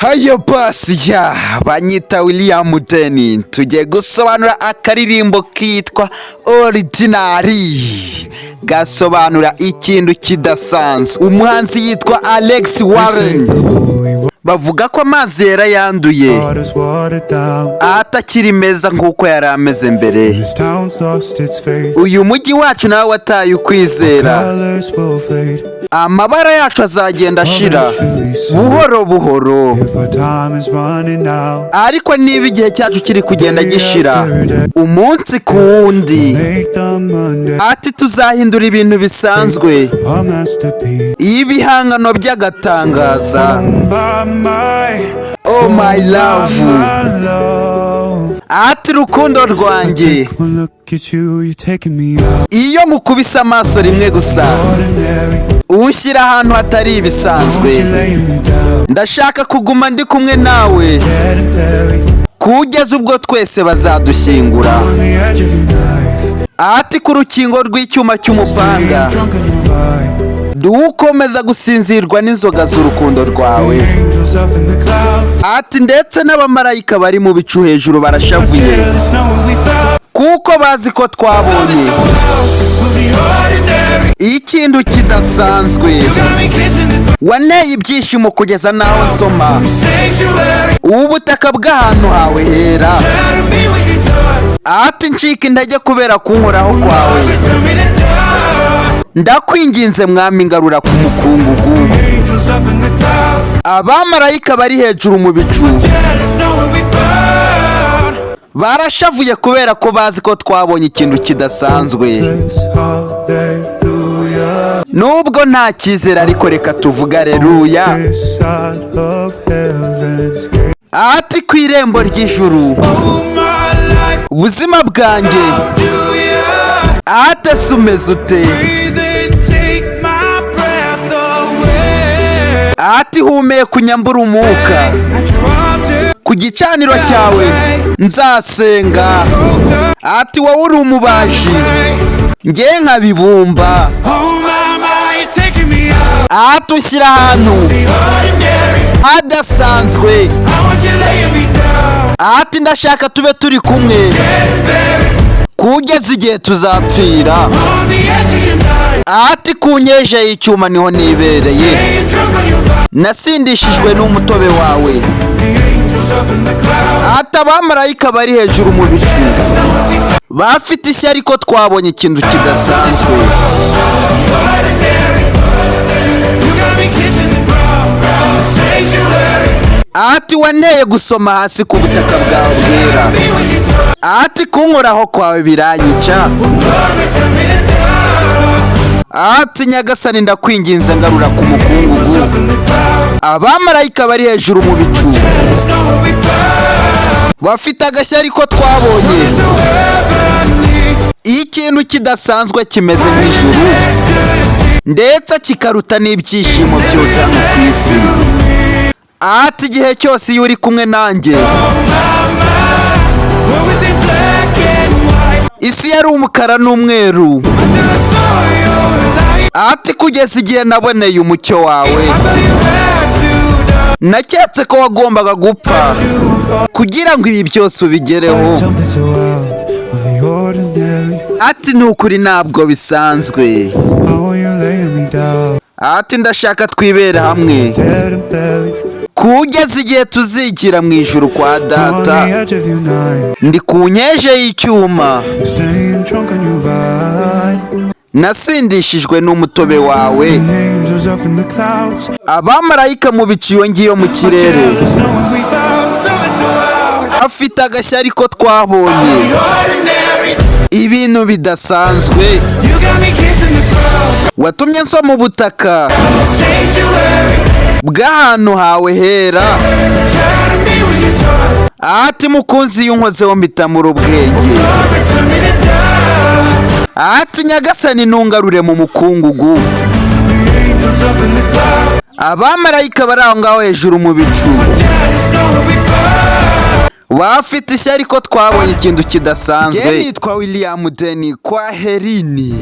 Hayo basi ya banyita William Deni, tugiye gusobanura akaririmbo kitwa Ordinary, gasobanura ikintu kidasanzwe. Umuhanzi yitwa Alex Warren. Bavuga ko amazi yera yanduye atakiri meza nk'uko yari ameze mbere. Uyu mujyi wacu nawe wataye ukwizera, amabara yacu azagenda ashira buhoro buhoro, ariko niba igihe cyacu kiri kugenda gishira umunsi ku wundi, ati tuzahindura ibintu bisanzwe, ibihangano by'agatangaza. Oh my love, ati rukundo rwanjye, iyo ngukubise amaso rimwe gusa unshyira ahantu hatari ibisanzwe, ndashaka kuguma ndi kumwe nawe kugeza ubwo twese bazadushyingura. Ati ku rukingo rw'icyuma cy'umupanga dukomeza gusinzirwa n'inzoga z'urukundo rwawe. Ati ndetse n'abamarayika bari mu bicu hejuru barashavuye kuko bazi ko twabonye ikintu kidasanzwe. Waneye ibyishimo kugeza naho nsoma ubutaka bw'ahantu hawe hera. Ati ncika intege kubera kunkoraho kwawe, ndakwinginze mwami ngarura ku mukungugu. Abamarayika bari hejuru mu bicu barashavuye kubera ko bazi ko twabonye ikintu kidasanzwe. Nubwo nta cyizere ariko reka tuvuge aleluya. Ati ku irembo ry'ijuru ubuzima bwanjye, ate se umeze ute? Ati humeka unyambura umwuka, ku gicaniro cyawe nzasenga. Ati wowe uri umubaji njye nkabibumba. Ati ushyira ahantu hadasanzwe. Ati ndashaka tube turi kumwe kugeza igihe tuzapfira. Ati ku nyeje y'icyuma niho nibereye, nasindishijwe n'umutobe wawe. Ati abamarayika bari hejuru mu bicu bafite isi ariko twabonye ikintu kidasanzwe. Ati wanteye gusoma hasi ku butaka bwawe bwera. Ati kunkoraho kwawe biranyica. Ati nyagasani ndakwinginze ngarura ku mukungugu. Abamarayika bari hejuru mu bicu bafite agashya ariko twabonye ikintu kidasanzwe kimeze nk'ijuru, ndetse kikaruta n'ibyishimo byose hano ku isi. Ati igihe cyose iyo uri kumwe nanjye isi yari umukara n'umweru. Ati kugeza igihe naboneye umucyo wawe, naketse ko wagombaga gupfa kugira ngo ibi byose ubigereho. Ati ni ukuri ntabwo bisanzwe. Ati ndashaka twibera hamwe kugeza igihe tuzigira mu ijuru kwa data. Ndi ku nyeje y'icyuma, nasindishijwe n'umutobe wawe. Abamarayika mu bicu iyo ngiyo mu kirere afite agashya ariko twabonye ibintu bidasanzwe. Watumye nsoma ubutaka bw'ahantu hawe hera. Ati mukunzi y'unkozeho mbitamura ubwenge. Ati nyagasani ntungarure mu mukungugu. Abamarayika bari aho ngaho hejuru mu bicu bafite ishyari ko twabonye ikintu kidasanzwe. Nitwa William Deni, kwa herini.